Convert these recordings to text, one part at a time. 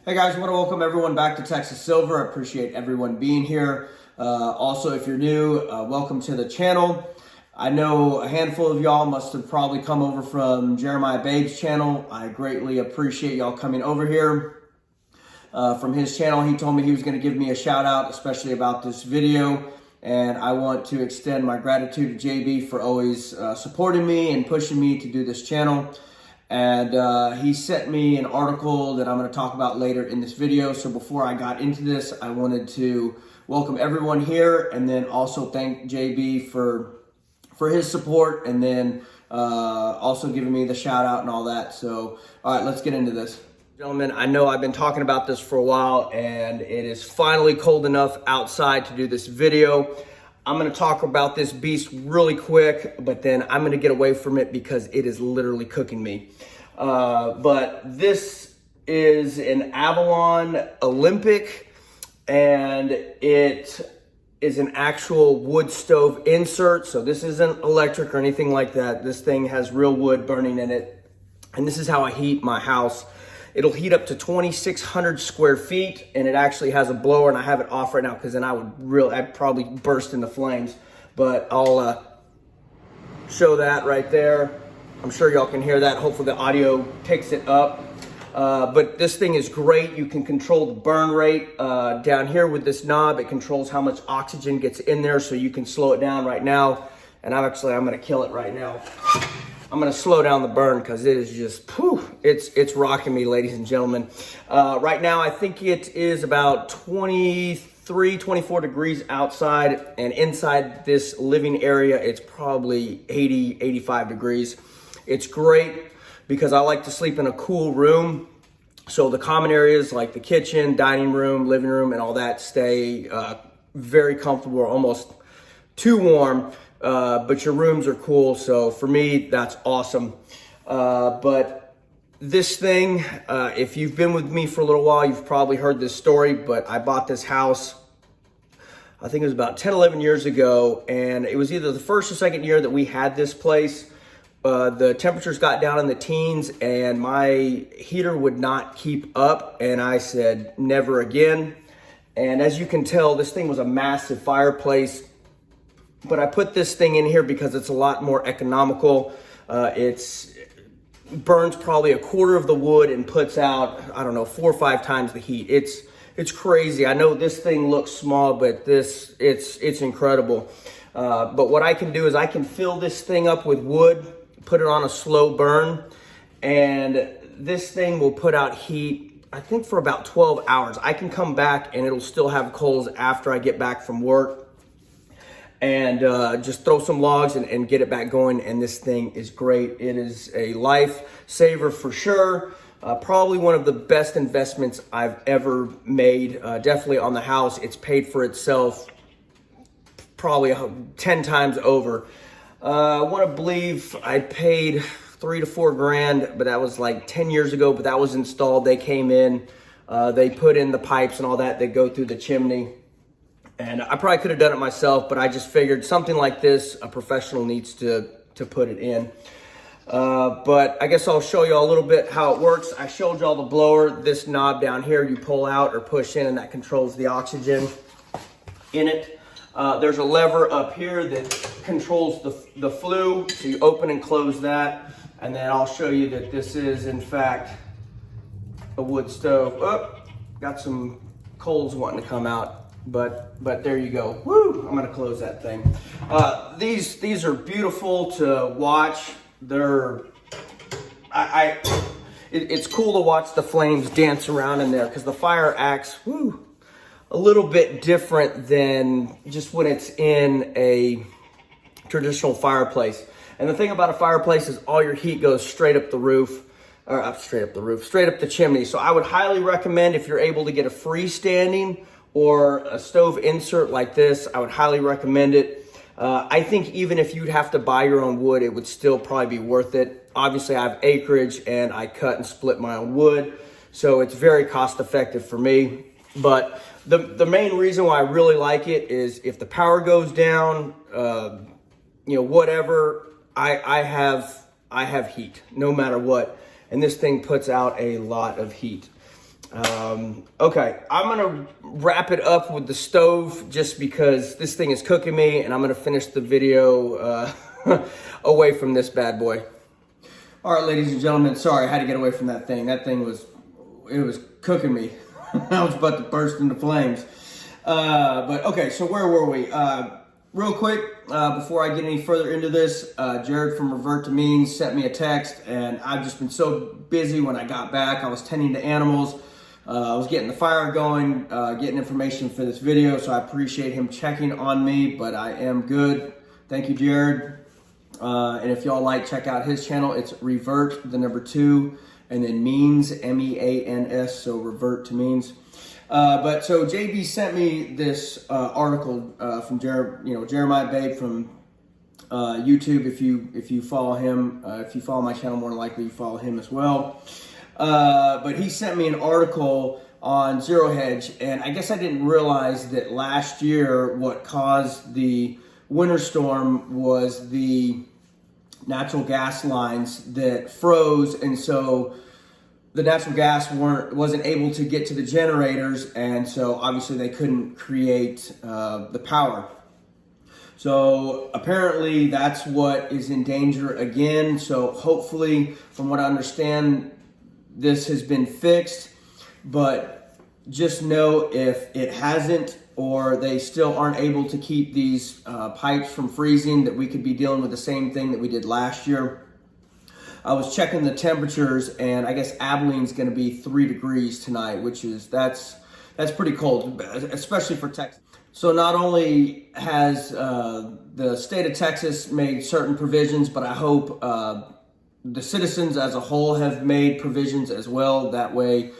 Hey guys, I want to welcome everyone back to Texas Silver. I appreciate everyone being here. Also, if you're new, welcome to the channel. I know a handful of y'all must have probably come over from Jeremiah Babe's channel. I greatly appreciate y'all coming over here. From his channel, he told me he was going to give me a shout out, especially about this video. And I want to extend my gratitude to JB for always supporting me and pushing me to do this channel. And he sent me an article that I'm going to talk about later in this video. So before I got into this, I wanted to welcome everyone here and then also thank JB for his support and then also giving me the shout out and all that. So, all right, let's get into this. Gentlemen, I know I've been talking about this for a while and it is finally cold enough outside to do this video. I'm going to talk about this beast really quick, but then I'm going to get away from it because it is literally cooking me. But this is an Avalon Olympic, and it is an actual wood stove insert. So this isn't electric or anything like that. This thing has real wood burning in it. And this is how I heat my house. It'll heat up to 2,600 square feet, and it actually has a blower, and I have it off right now because then I'd probably burst into flames. But I'll show that right there. I'm sure y'all can hear that. Hopefully the audio picks it up. But this thing is great. You can control the burn rate down here with this knob. It controls how much oxygen gets in there, so you can slow it down right now. And I'm going to kill it right now. I'm going to slow down the burn because it is just, it's rocking me, ladies and gentlemen. Right now, I think it is about 23, 24 degrees outside, and inside this living area, it's probably 80, 85 degrees. It's great because I like to sleep in a cool room. So the common areas like the kitchen, dining room, living room, and all that stay very comfortable or almost too warm. But your rooms are cool, so for me, that's awesome. But this thing, if you've been with me for a little while, you've probably heard this story, but I bought this house, I think it was about 10, 11 years ago, and it was either the first or second year that we had this place. The temperatures got down in the teens, and my heater would not keep up, and I said, never again. And as you can tell, this thing was a massive fireplace. But I put this thing in here because it's a lot more economical. It burns probably a quarter of the wood and puts out, I don't know, 4 or 5 times the heat. It's crazy. I know this thing looks small, but it's incredible. But what I can do is I can fill this thing up with wood, put it on a slow burn, and this thing will put out heat, I think, for about 12 hours. I can come back and it'll still have coals after I get back from work. And just throw some logs and get it back going, and this thing is great. It is a lifesaver for sure. Probably one of the best investments I've ever made, definitely on the house. It's paid for itself probably 10 times over. I want to believe I paid $3 to $4 grand, but that was like 10 years ago, but that was installed. They came in, they put in the pipes and all that. They go through the chimney. And I probably could have done it myself, but I just figured something like this, a professional needs to put it in. But I guess I'll show you a little bit how it works. I showed y'all the blower. This knob down here, you pull out or push in, and that controls the oxygen in it. There's a lever up here that controls the flue. So you open and close that. And then I'll show you that this is, in fact, a wood stove. Oh, got some coals wanting to come out. But there you go. Woo! I'm gonna close that thing. These are beautiful to watch. It's cool to watch the flames dance around in there because the fire acts a little bit different than just when it's in a traditional fireplace. And the thing about a fireplace is all your heat goes straight up the roof. Straight up the chimney. So I would highly recommend, if you're able to get a freestanding or a stove insert like this, I would highly recommend it. I think even if you'd have to buy your own wood, it would still probably be worth it. Obviously, I have acreage and I cut and split my own wood, so it's very cost effective for me. But the main reason why I really like it is if the power goes down, whatever, I have heat no matter what. And this thing puts out a lot of heat. Okay, I'm gonna wrap it up with the stove just because this thing is cooking me, and I'm gonna finish the video away from this bad boy. All right, ladies and gentlemen, sorry, I had to get away from that thing. That thing was cooking me. I was about to burst into flames. But okay, so where were we? Real quick, before I get any further into this, Jared from Revert to Means sent me a text, and I've just been so busy when I got back. I was tending to animals. I was getting the fire going, getting information for this video, so I appreciate him checking on me, but I am good. Thank you, Jared. And if y'all like, check out his channel. It's Revert, the number 2, and then Means, M-E-A-N-S, so Revert to Means. But so JB sent me this article from Jeremiah Babe from YouTube. If you follow him, if you follow my channel, more than likely you follow him as well. But he sent me an article on Zero Hedge, and I guess I didn't realize that last year what caused the winter storm was the natural gas lines that froze, and so the natural gas wasn't able to get to the generators, and so obviously they couldn't create the power. So apparently that's what is in danger again. So hopefully, from what I understand, this has been fixed, but just know if it hasn't, or they still aren't able to keep these pipes from freezing, that we could be dealing with the same thing that we did last year. I was checking the temperatures, and I guess Abilene's going to be 3 degrees tonight, which is that's pretty cold, especially for Texas. So not only has the state of Texas made certain provisions, but I hope the citizens as a whole have made provisions as well. That way,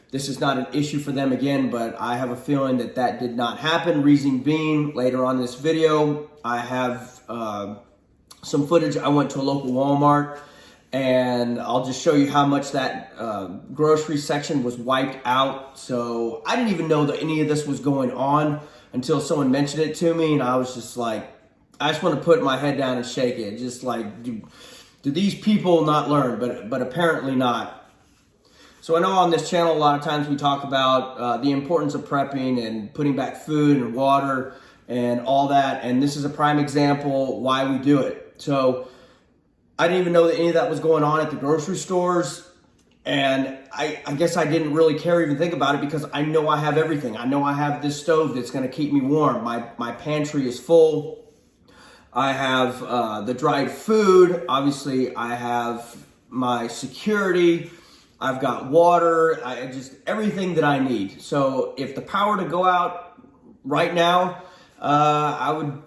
this is not an issue for them again, but I have a feeling that that did not happen. Reason being, later on in this video, I have some footage. I went to a local Walmart, and I'll just show you how much that grocery section was wiped out. So I didn't even know that any of this was going on until someone mentioned it to me, and I was just like, I just want to put my head down and shake it. Just like, do these people not learn? But apparently not. So I know on this channel a lot of times we talk about the importance of prepping and putting back food and water and all that, and this is a prime example why we do it. So I didn't even know that any of that was going on at the grocery stores, and I guess I didn't really care or even think about it because I know I have everything. I know I have this stove that's going to keep me warm. My pantry is full. I have the dried food. Obviously, I have my security. I've got water. I just everything that I need. So if the power to go out right now, I would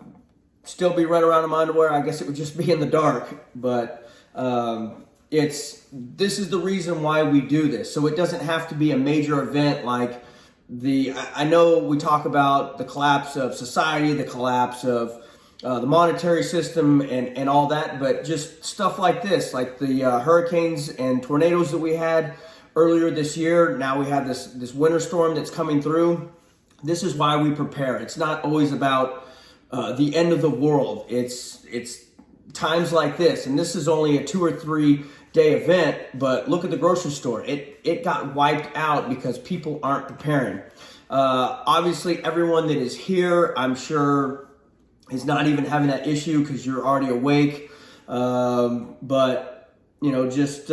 still be right around in my underwear. I guess it would just be in the dark, but this is the reason why we do this. So it doesn't have to be a major event like I know we talk about the collapse of society, the collapse of the monetary system and all that, but just stuff like this, like the hurricanes and tornadoes that we had earlier this year. Now we have this winter storm that's coming through. This is why we prepare. It's not always about the end of the world. It's times like this, and this is only a 2 or 3 day event, but look at the grocery store. It got wiped out because people aren't preparing. Obviously, everyone that is here, I'm sure, is not even having that issue because you're already awake. But, just,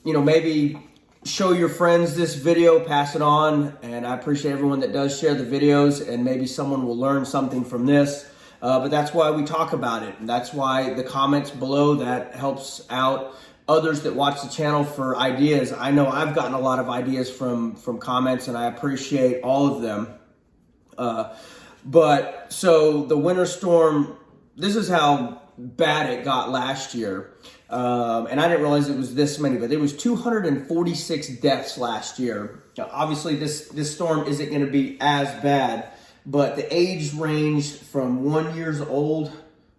maybe show your friends this video, pass it on, and I appreciate everyone that does share the videos, and maybe someone will learn something from this. But that's why we talk about it, and that's why the comments below that helps out others that watch the channel for ideas. I know I've gotten a lot of ideas from comments, and I appreciate all of them. But so the winter storm, this is how bad it got last year. And I didn't realize it was this many, but there was 246 deaths last year. Now, obviously, this storm isn't going to be as bad, but the age ranged from 1 year old.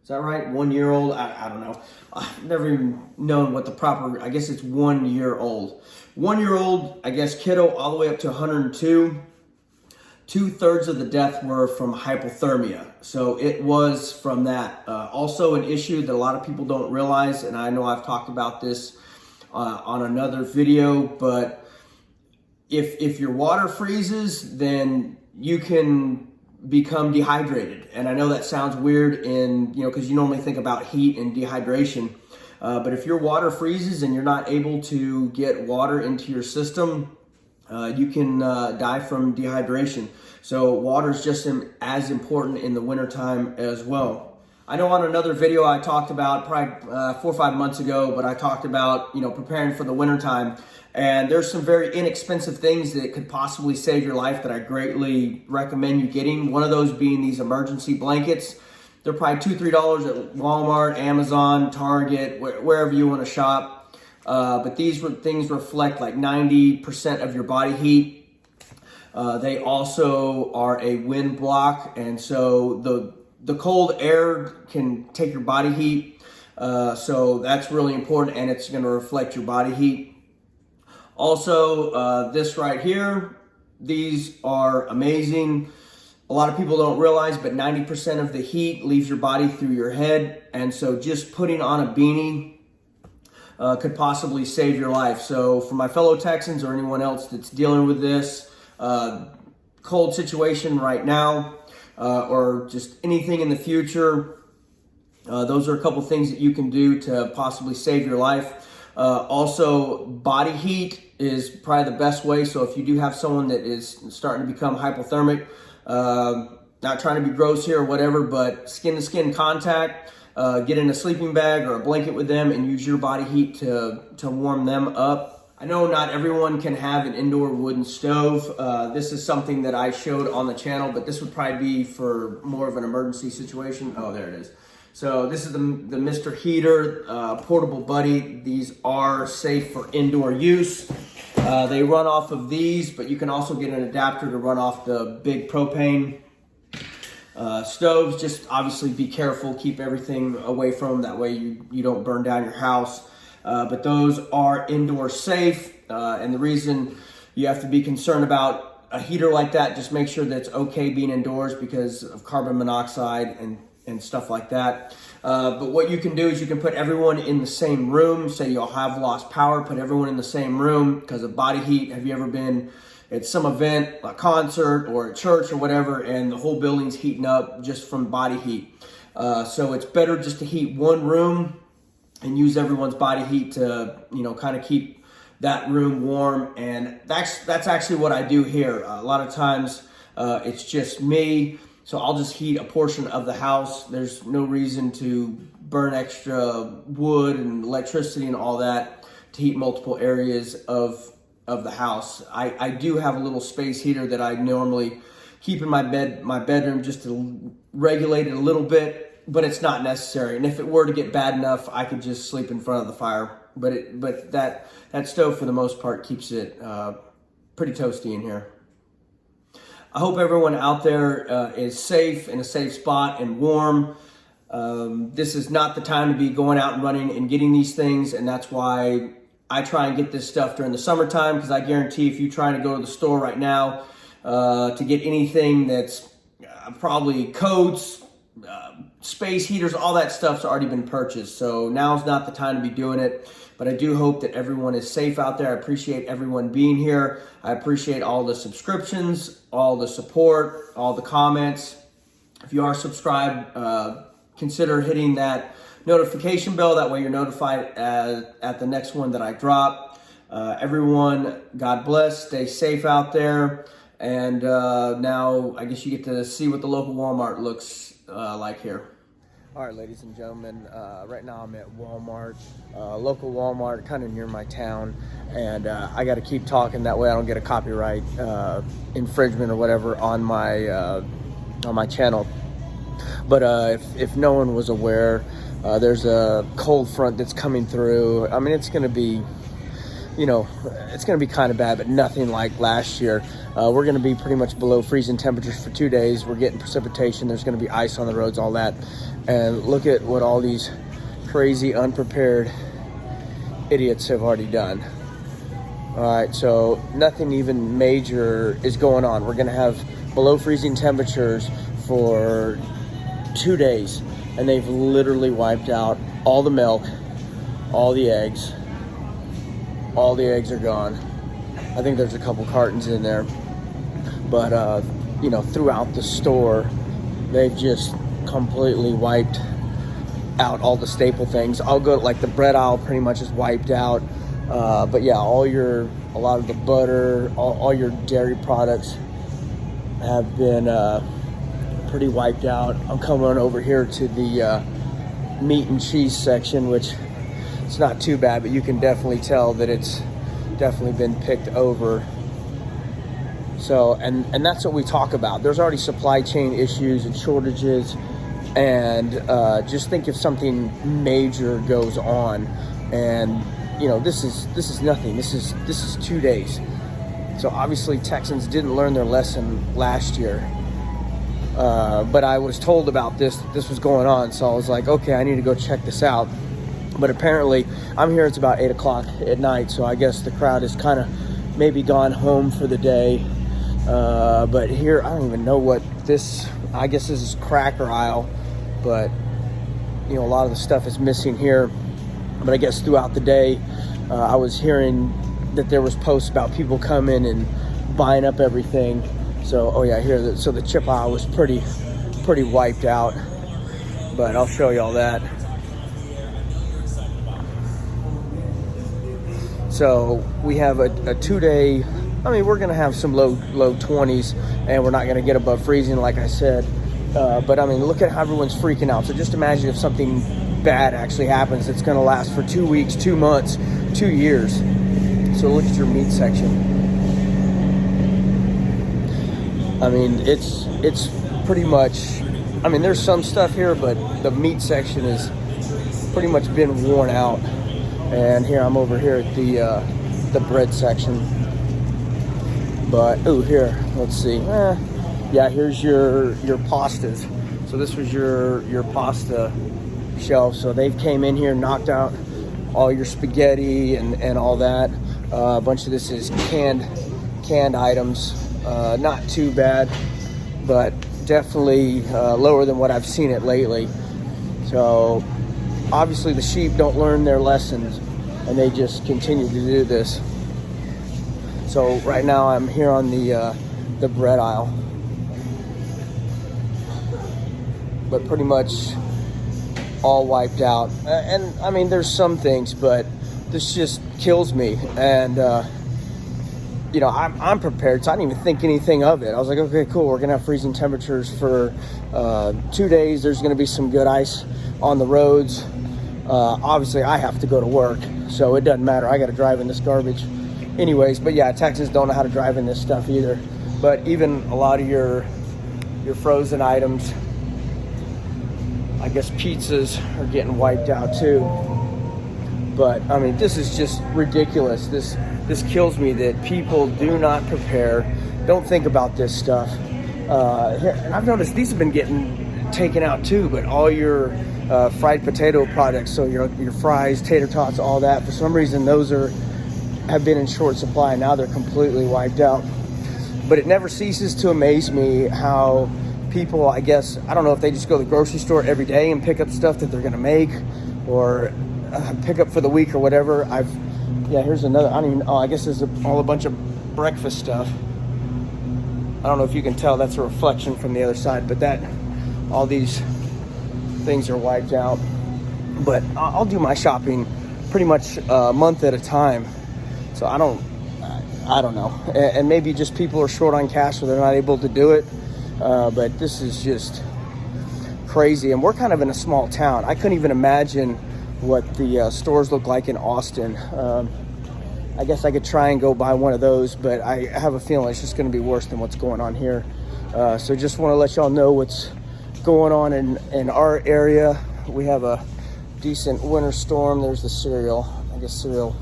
Is that right? 1 year old? I don't know. I've never even known what the proper, I guess it's 1 year old. 1 year old, I guess, kiddo, all the way up to 102. 2/3 of the death were from hypothermia. So it was from that. Also an issue that a lot of people don't realize, and I know I've talked about this on another video, but if your water freezes, then you can become dehydrated. And I know that sounds weird because you normally think about heat and dehydration. But if your water freezes and you're not able to get water into your system, you can die from dehydration. So water is just as important in the wintertime as well. I know on another video I talked about probably 4 or 5 months ago, but I talked about preparing for the wintertime. And there's some very inexpensive things that could possibly save your life that I greatly recommend you getting. One of those being these emergency blankets. They're probably $2-3 at Walmart, Amazon, Target, wherever you want to shop. But these things reflect like 90% of your body heat. They also are a wind block, and so the cold air can take your body heat. So that's really important, and it's going to reflect your body heat. Also, this right here, these are amazing. A lot of people don't realize, but 90% of the heat leaves your body through your head. And so just putting on a beanie could possibly save your life. So for my fellow Texans or anyone else that's dealing with this cold situation right now, or just anything in the future, those are a couple things that you can do to possibly save your life. Also, body heat is probably the best way. So if you do have someone that is starting to become hypothermic, not trying to be gross here or whatever, but skin-to-skin contact, get in a sleeping bag or a blanket with them and use your body heat to warm them up. I know not everyone can have an indoor wooden stove. This is something that I showed on the channel, but this would probably be for more of an emergency situation. Oh, there it is. So this is the Mr. Heater Portable Buddy. These are safe for indoor use. They run off of these, but you can also get an adapter to run off the big propane stoves. Just obviously be careful, keep everything away from them. That way you don't burn down your house. But those are indoor safe. And the reason you have to be concerned about a heater like that, just make sure that it's okay being indoors because of carbon monoxide and stuff like that. But what you can do is you can put everyone in the same room. Say you'll have lost power, put everyone in the same room because of body heat. Have you ever been at some event, a concert or a church or whatever, and the whole building's heating up just from body heat? So it's better just to heat one room and use everyone's body heat to, kind of keep that room warm. And that's actually what I do here. A lot of times it's just me. So I'll just heat a portion of the house. There's no reason to burn extra wood and electricity and all that to heat multiple areas of the house. I do have a little space heater that I normally keep in my bedroom just to regulate it a little bit, but it's not necessary. And if it were to get bad enough, I could just sleep in front of the fire. But that stove for the most part keeps it pretty toasty in here. I hope everyone out there is safe, in a safe spot and warm. This is not the time to be going out and running and getting these things, and that's why I try and get this stuff during the summertime, because I guarantee if you're trying to go to the store right now to get anything that's probably coats, space heaters, all that stuff's already been purchased. So now's not the time to be doing it. But I do hope that everyone is safe out there. I appreciate everyone being here. I appreciate all the subscriptions, all the support, all the comments. If you are subscribed, consider hitting that notification bell. That way you're notified at the next one that I drop. Everyone, God bless. Stay safe out there. And now I guess you get to see what the local Walmart looks like here. All right, ladies and gentlemen, right now I'm at Walmart, local Walmart, kind of near my town, and I got to keep talking, that way I don't get a copyright infringement or whatever on my channel. But if no one was aware, there's a cold front that's coming through. I mean, it's going to be, it's going to be kind of bad, but nothing like last year. We're going to be pretty much below freezing temperatures for 2 days. We're getting precipitation. There's going to be ice on the roads, all that. And look at what all these crazy, unprepared idiots have already done. All right, so nothing even major is going on. We're going to have below freezing temperatures for 2 days. And they've literally wiped out all the milk, all the eggs. All the eggs are gone. I think there's a couple cartons in there. But, you know, throughout the store, they've just completely wiped out all the staple things. I'll go, like, the bread aisle pretty much is wiped out. But yeah, a lot of the butter, all your dairy products have been pretty wiped out. I'm coming over here to the meat and cheese section, which it's not too bad, but you can definitely tell that it's definitely been picked over. So, and that's what we talk about. There's already supply chain issues and shortages, and just think if something major goes on, and you know, this is nothing. This is 2 days. So obviously Texans didn't learn their lesson last year. But I was told about this was going on, so I was like, okay, I need to go check this out. But apparently, I'm here, it's about 8 o'clock at night, so I guess the crowd is kind of maybe gone home for the day. But here, I don't even know what this, I guess this is cracker aisle, but you know, a lot of the stuff is missing here. But I guess throughout the day, I was hearing that there was posts about people coming and buying up everything. So, oh yeah, here, so the chip aisle was pretty wiped out. But I'll show you all that. So we have a 2-day, I mean, we're gonna have some low 20s, and we're not gonna get above freezing, like I said. But I mean, look at how everyone's freaking out. So just imagine if something bad actually happens. It's going to last for 2 weeks, 2 months, 2 years. So look at your meat section. I mean, it's pretty much, I mean, there's some stuff here, but the meat section is pretty much been worn out. And here, I'm over here at the bread section. But oh, here, let's see. Yeah, here's your pastas. So this was your pasta shelf. So they've came in here, knocked out all your spaghetti and all that. A bunch of this is canned items. Not too bad, but definitely lower than what I've seen it lately. So obviously the sheep don't learn their lessons, and they just continue to do this. So right now I'm here on the bread aisle, but pretty much all wiped out. And I mean, there's some things, but this just kills me. And you know, I'm prepared, so I didn't even think anything of it. I was like, okay, cool, we're gonna have freezing temperatures for 2 days. There's gonna be some good ice on the roads. Obviously I have to go to work, so it doesn't matter. I gotta drive in this garbage anyways. But yeah, Texans don't know how to drive in this stuff either. But even a lot of your frozen items, I guess pizzas are getting wiped out too. But I mean, this is just ridiculous. This kills me that people do not prepare, don't think about this stuff. And I've noticed these have been getting taken out too, but all your fried potato products, so your fries, tater tots, all that, for some reason those have been in short supply, and now they're completely wiped out. But it never ceases to amaze me how people, I guess, I don't know if they just go to the grocery store every day and pick up stuff that they're gonna make, or pick up for the week or whatever. Yeah, here's another, I don't even, I guess there's all a bunch of breakfast stuff. I don't know if you can tell, that's a reflection from the other side, but all these things are wiped out. But I'll do my shopping pretty much a month at a time. So I don't know. And maybe just people are short on cash, so they're not able to do it. But this is just crazy. And we're kind of in a small town. I couldn't even imagine what the stores look like in Austin. I guess I could try and go buy one of those, but I have a feeling it's just going to be worse than what's going on here. So just want to let y'all know what's going on in our area. We have a decent winter storm. There's the cereal. I guess cereal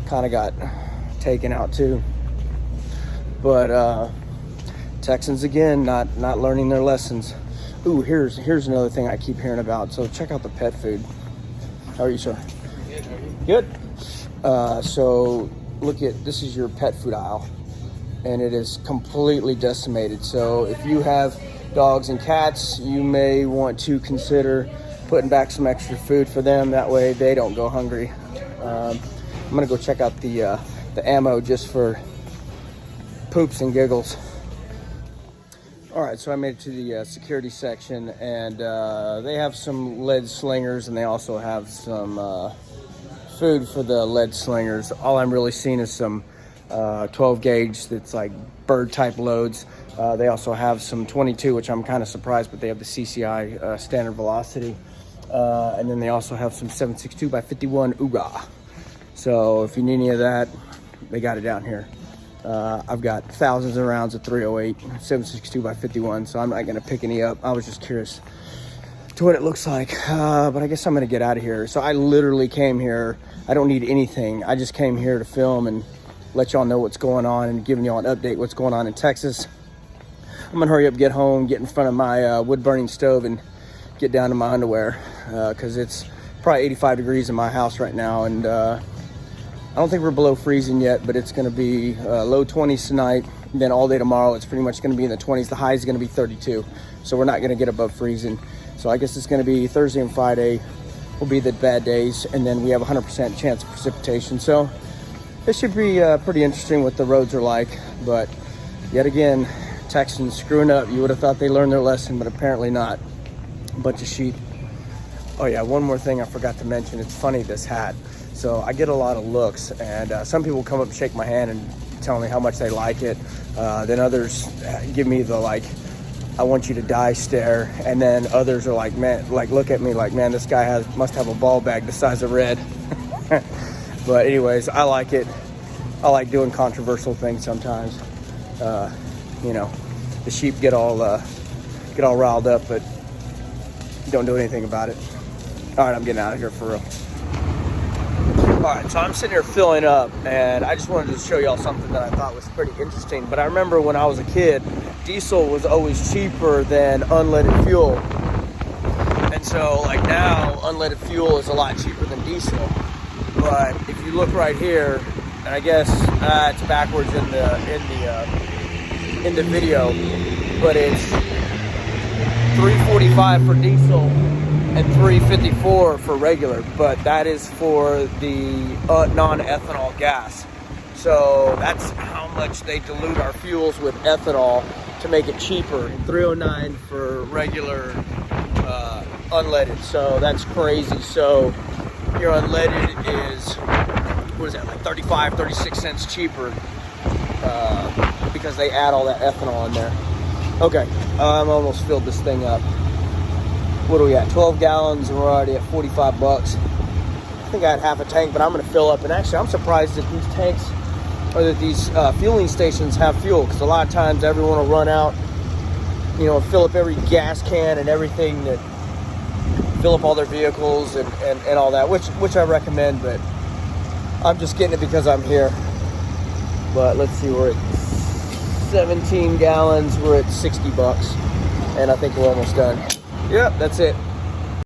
kind of got taken out too. But Texans again, not learning their lessons. Ooh, here's another thing I keep hearing about. So check out the pet food. How are you, sir? Good. So look at, this is your pet food aisle, and it is completely decimated. So if you have dogs and cats, you may want to consider putting back some extra food for them. That way they don't go hungry. I'm gonna go check out the ammo just for poops and giggles. All right, so I made it to the security section, and they have some lead slingers, and they also have some food for the lead slingers. All I'm really seeing is some 12 gauge that's like bird type loads. They also have some 22, which I'm kind of surprised, but they have the CCI standard velocity. And then they also have some 7.62 by 51 UGA. So if you need any of that, they got it down here. I've got thousands of rounds of 308, 7.62 by 51, so I'm not gonna pick any up. I was just curious to what it looks like, but I guess I'm gonna get out of here. So I literally came here, I don't need anything. I just came here to film and let y'all know what's going on and giving y'all an update what's going on in Texas. I'm gonna hurry up, get home, get in front of my wood burning stove and get down to my underwear, because it's probably 85 degrees in my house right now, and I don't think we're below freezing yet, but it's gonna be low 20s tonight. And then all day tomorrow, it's pretty much gonna be in the 20s. The high is gonna be 32. So we're not gonna get above freezing. So I guess it's gonna be Thursday and Friday will be the bad days. And then we have 100% chance of precipitation. So it should be pretty interesting what the roads are like. But yet again, Texans screwing up. You would have thought they learned their lesson, but apparently not. A bunch of sheep. Oh yeah, one more thing I forgot to mention. It's funny, this hat. So I get a lot of looks, and some people come up and shake my hand and tell me how much they like it. Then others give me the like, I want you to die stare. And then others are like, man, like look at me like, man, this guy must have a ball bag the size of red. But anyways, I like it. I like doing controversial things sometimes. You know, the sheep get all riled up, but don't do anything about it. All right, I'm getting out of here for real. All right, so I'm sitting here filling up, and I just wanted to show y'all something that I thought was pretty interesting. But I remember when I was a kid, diesel was always cheaper than unleaded fuel. And so like now, unleaded fuel is a lot cheaper than diesel. But if you look right here, and I guess it's backwards in the video, but it's $3.45 for diesel and $3.54 for regular, but that is for the non-ethanol gas. So that's how much they dilute our fuels with ethanol to make it cheaper. $3.09 for regular unleaded. So that's crazy. So your unleaded is, what is that, like 36 cents cheaper because they add all that ethanol in there. Okay, I'm almost filled this thing up. What are we at? 12 gallons, and we're already at 45 bucks. I think I had half a tank, but I'm gonna fill up. And actually, I'm surprised that these tanks, or that these fueling stations have fuel, because a lot of times everyone will run out, you know, fill up every gas can and everything, that fill up all their vehicles and all that, which I recommend, but I'm just getting it because I'm here. But let's see, we're at 17 gallons, we're at 60 bucks, and I think we're almost done. Yep, that's it.